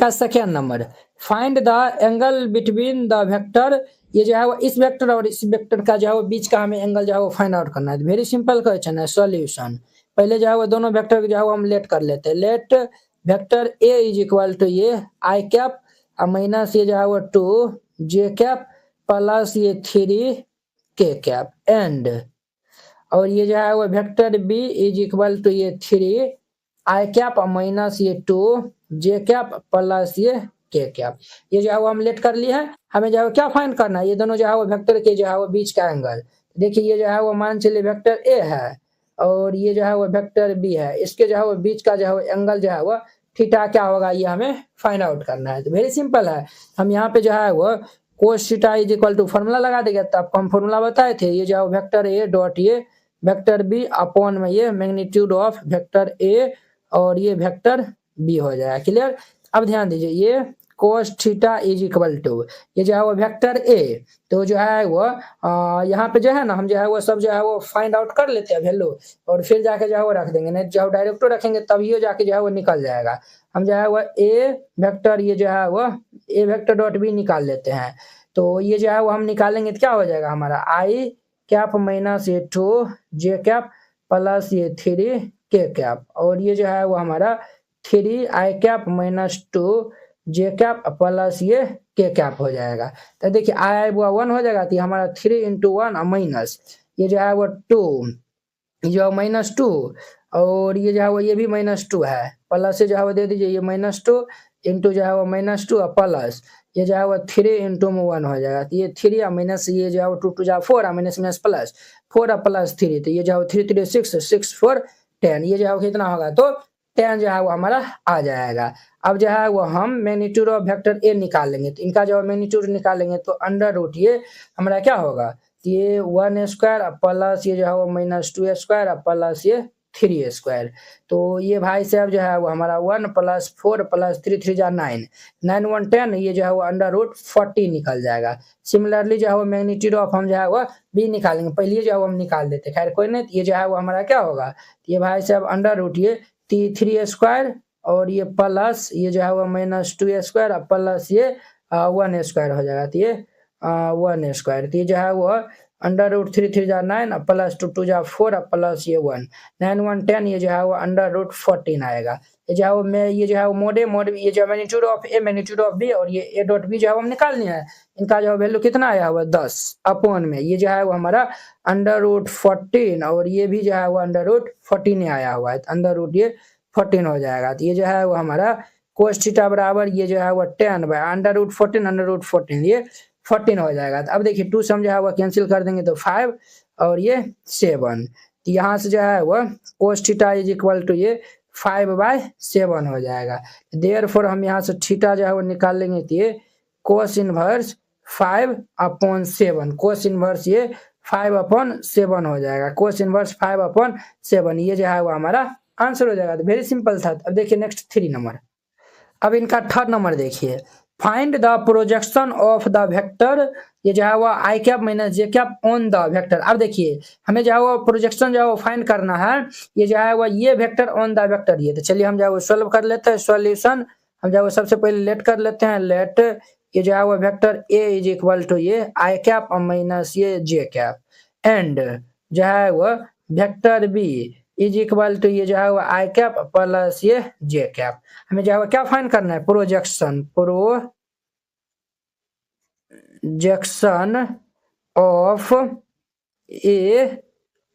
इनका second number, find the angle between the vector, ये जो है वो इस वेक्टर और इस वेक्टर का जो है वो बीच का हमें एंगल जो है वो फाइंड आउट करना है। वेरी सिंपल क्वेश्चन है। सॉल्यूशन, पहले जो है वो दोनों वेक्टर जो है वो हम लेट कर लेते हैं। Let vector A is equal to ये आई कैप माइनस ये जो है वो 2 जे कैप प्लस ये 3 के कैप एंड, और ये जो है वो vector B is equal to ये 3 आई कैप माइनस ये 2 जे कैप प्लस ये के कैप। ये जो है वो हम लेट कर लिए हैं। हमें जो है क्या फाइंड करना है, ये दोनों जो है वो वेक्टर के जो है वो बीच का एंगल। देखिए ये जो है वो मान चलिए वेक्टर ए है और ये जो है वो वेक्टर बी है, इसके जो है वो बीच का जो है वो एंगल जो है वो थीटा क्या होगा, ये हमें फाइंड आउट करना है। तो वेरी सिंपल है, हम यहाँ पे जो है वो cos theta is equal to formula लगा देंगे। तो आपको हम फॉर्मूला बताए थे, ये जो है वेक्टर ए डॉट ये वेक्टर बी अपॉन में ये मैग्नीट्यूड ऑफ वेक्टर ए और ये वेक्टर बी हो जाएगा। क्लियर। अब ध्यान दीजिए, ये cos theta is equal to ये जो है वो वेक्टर ए, तो जो है वो यहाँ पे जो है ना हम जो है वो सब जो है वो फाइंड आउट कर लेते हैं वैल्यू, और फिर जाके जो है वो रख देंगे, नहीं जो डायरेक्ट रखेंगे तभी जाके जो है वो निकल जाएगा। हम जो है वो ए वेक्टर ये जो है वो ए वेक्टर डॉट बी निकाल लेते हैं। तो ये जो है वो हम निकालेंगे तो क्या हो जाएगा हमारा आई कैप माइनस ये 2 जे कैप प्लस ये 3 के कैप, और ये जो है वो हमारा 3 आई कैप माइनस 2 जे कैप प्लस ये के कैप हो जाएगा। तो देखिए आई वो 1 हो जाएगा, तो हमारा 3 इंटू 1 माइनस ये जो है वो 2 जो -2, और ये जो है वो ये भी -2 है, प्लस से जो है वो दे दीजिए ये -2 इंटू जो है वो -2 और प्लस ये जो है वो 3 इंटू 1 हो जाएगा। तो ये 3 माइनस ये जो है वो 2 2 जा 4 माइनस माइनस प्लस 4 प्लस 3, तो ये जो है वो 3 3 6 6 4 10, ये जो है वो कितना होगा तो 10 जो है वो हमारा आ जाएगा। अब जो है वो हम मैग्नीट्यूड ऑफ वेक्टर ए निकाल लेंगे, तो इनका जो मैग्नीट्यूड निकालेंगे तो अंडर रूट ये हमारा क्या होगा, ये 1 स्क्वायर प्लस ये जो है वो -2 स्क्वायर प्लस ये 3 स्क्वायर। तो ये भाई साहब जो है वो हमारा 1 + 4 + 3 3 जा 9 9 1 10, ये जो है वो अंडर रूट 40 निकल जाएगा। सिमिलरली जो है वो मैग्नीट्यूड ऑफ हम जो है वो बी निकालेंगे, पहले जो है वो हम निकाल देते, खैर कोई नहीं। ये जो है वो हमारा क्या होगा, ये भाई साहब अंडर रूट ये 3 स्क्वायर और ये प्लस ये जो है वो -2 स्क्वायर प्लस ये 1 स्क्वायर हो जाएगा। तो ये 1 स्क्वायर, तो ये जो है वो अंडर रूट 3 3 जा 9 प्लस 2 2 जा 4 प्लस ये 1 9 1 10, ये जो है वो अंडर रूट 14 आएगा। ये जो है वो ये जो है वो मोड ये जो magnitude of A magnitude of B और ये ए डॉट बी जो है वो हम निकालनी है। इनका जो वैल्यू कितना आया हुआ 10 अपॉन में ये जो है वो हमारा अंडर रूट 14, और ये भी जो है वो अंडर रूट 14 आया हुआ है, अंडर रूट ये 14 हो जाएगा। तो ये जो है वो हमारा कोस थीटा बराबर ये जो है वो 10 बाय अंडर रूट 14 ये 14 हो जाएगा। तो अब देखिए 2 सम जो है वो कैंसिल कर देंगे तो 5 और ये 7, तो यहाँ से जो है वो cos theta is equal to ये 5/7 हो जाएगा। देयरफॉर हम यहाँ से थीटा जो है वो निकाल लेंगे, तो ये कोस इनवर्स 5/7, कोस इनवर्स ये 5/7 हो जाएगा, कोस इनवर्स 5/7, ये जो है वो हमारा आंसर हो जाएगा। तो वेरी सिंपल था। अब देखिए नेक्स्ट 3 नंबर। अब इनका थर्ड नंबर देखिए, find the projection of the vector, ये जो है वो I cap minus J cap on the vector. अब देखिए हमें जो है वो प्रोजेक्शन जो है वो फाइंड करना है, ये जो है वो ये वेक्टर ऑन द वेक्टर ये। तो चलिए हम जो है वो सॉल्व कर लेते हैं। सॉल्यूशन हम जो है वो सबसे पहले लेट कर लेते हैं। लेट ये जो है वो vector A is equal to ये आई कैप माइनस ये जे कैप एंड जो है वो vector B is equal to ये जो है वो आई कैप प्लस ये जे कैप। हमें जो है वो क्या फाइंड करना है, projection of A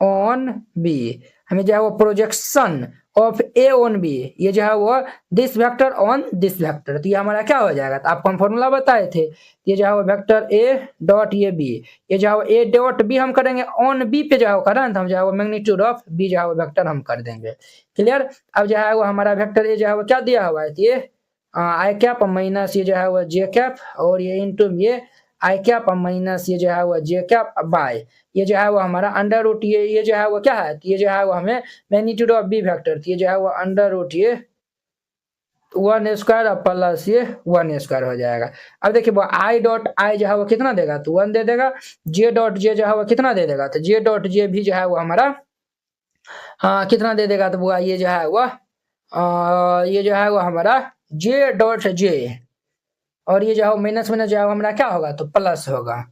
on B. हमें जो है वो projection of A on B, ये जो है वो this vector on this vector, तो ये हमारा क्या हो जाएगा, तो आपको हम फॉर्मूला बताए थे। ये जो है वो वेक्टर ए डॉट ये बी, ये जो है वो ए डॉट बी हम करेंगे ऑन बी पे जो है वो करंट, हम जो है वो मैग्नीट्यूड ऑफ बी जो है वो वेक्टर हम कर देंगे। क्लियर। अब जो है वो हमारा वेक्टर ए जो है वो क्या दिया हुआ है, ये आई कैप माइनस ये जो है वो जे कैप और ये इंटू ये आई कैप माइनस ये जो है वो जे कैप बाय ये जो है वो हमारा अंडर रूट ये जो है वो क्या है, ये जो है वो हमें मैग्नीट्यूड ऑफ बी वेक्टर, ये जो है वो अंडर रूट ये 1 स्क्वायर प्लस ये 1 स्क्वायर हो जाएगा। अब देखिए वो आई डॉट आई जो है वो कितना देगा, तो 1 दे देगा। जे डॉट जे जो है वो कितना दे देगा, तो जे डॉट जे भी जो है वो हमारा कितना दे देगा, तो वो ये जो है वो ये जो है वो हमारा जे डॉट जे, और ये जो है माइनस माइनस जो है हमारा क्या होगा, तो प्लस होगा।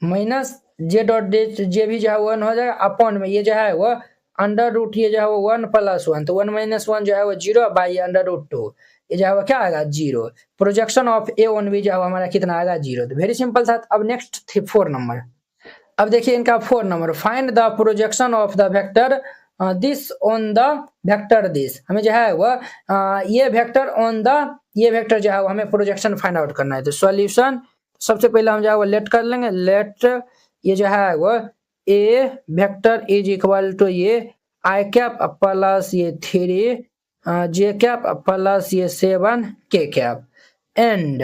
माइनस जे डॉट जे भी जो है 1 हो जाएगा, अपॉन में ये जो है वो अंडर रूट, ये जो है वो 1 प्लस 1, तो 1 माइनस 1 जो है वो 0 बाई अंडर रूट 2, ये जो है वो क्या आएगा 0। Projection of A on B जो है हमारा कितना आएगा 0। तो वेरी सिंपल था। अब नेक्स्ट 4 नंबर, अब देखिए इनका 4 number, find the projection of the vector this on the vector this. हमें जो है वो ये वेक्टर ऑन द, ये वेक्टर जो है वो हमें प्रोजेक्शन फाइंड आउट करना है। तो सॉल्यूशन सबसे पहले हम जो है वो लेट कर लेंगे, लेट ये जो है वो A vector is equal to ये आई कैप प्लस ये 3 जे कैप प्लस ये 7 के कैप, एंड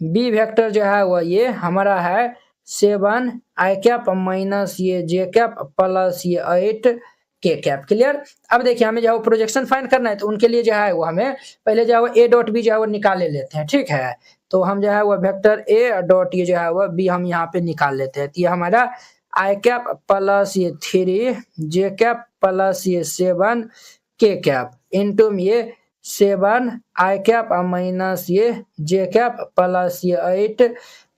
बी वेक्टर जो है वो ये हमारा है 7 आई कैप माइनस ये जे कैप प्लस ये 8 के कैप। क्लियर। अब देखिए हमें जो है प्रोजेक्शन फाइंड करना है, तो उनके लिए जो है वो हमें पहले जो है वो ए डॉट बी जो है वो निकाल लेते हैं, ठीक है। तो हम जो है वो वेक्टर ए डॉट ये जो है वो बी हम यहाँ पे निकाल लेते हैं। तो ये हमारा आई कैप प्लस ये 3 जे कैप प्लस ये 7 के कैप इंटू ये 7 आई कैप माइनस ये जे कैप प्लस ये 8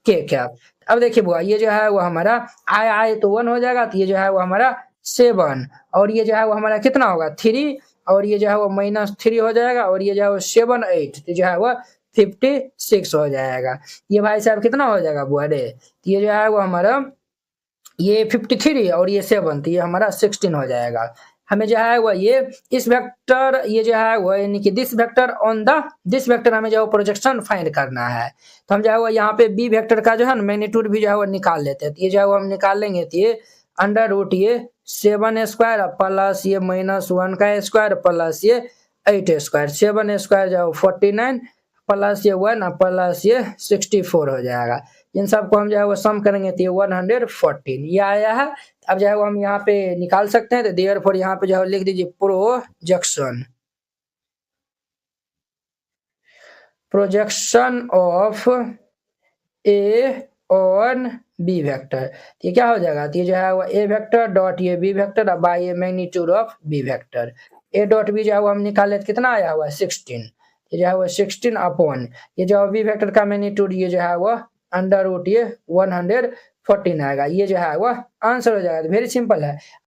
के कैप। अब देखिए बुआ ये जो है वो हमारा आई तो 1 हो जाएगा, तो ये जो है वो हमारा 7, और ये जो है वो हमारा कितना होगा 3, और ये जो है वो माइनस 3 हो जाएगा, और ये जो है वो 7 8, तो जो है वो 56 हो जाएगा। ये भाई साहब कितना हो जाएगा बुआ रे, तो ये जो है वो हमारा ये 53 और ये 7, तो ये हमारा 16 हो जाएगा। हमें जो है वो ये इस वेक्टर ये जो है वो यानी कि this vector on the this vector हमें जो है प्रोजेक्शन फाइंड करना है। तो हम जो है वो यहाँ पे बी वेक्टर का जो है ना मैग्नीट्यूड भी जो है वो निकाल लेते हैं। तो ये जो है वो हम निकाल लेंगे, तो ये अंडर रूट ये 7 स्क्वायर प्लस ये -1 का स्क्वायर प्लस ये 8 स्क्वायर, 7 स्क्वायर जो है 49 प्लस ये 1 प्लस ये 64 हो जाएगा। इन सबको हम जो है वो सम करेंगे तो ये 114 ये आया है। अब जो है वो हम यहाँ पे निकाल सकते हैं, तो देयरफॉर यहाँ पे जो है लिख दीजिए projection of A on B vector. ये क्या हो जाएगा, तो ये जो है वो ए वेक्टर डॉट ये B vector by A magnitude of B vector. A dot B जो है वो हम निकाले तो कितना आया हुआ 16, ये जो है वो 16 अपॉन ये जो बी वेक्टर का मैग्नीट्यूड ये जो है वो अंडर रूट ये 114 आएगा। ये जो है वो आंसर हो जाएगा। वेरी सिंपल है।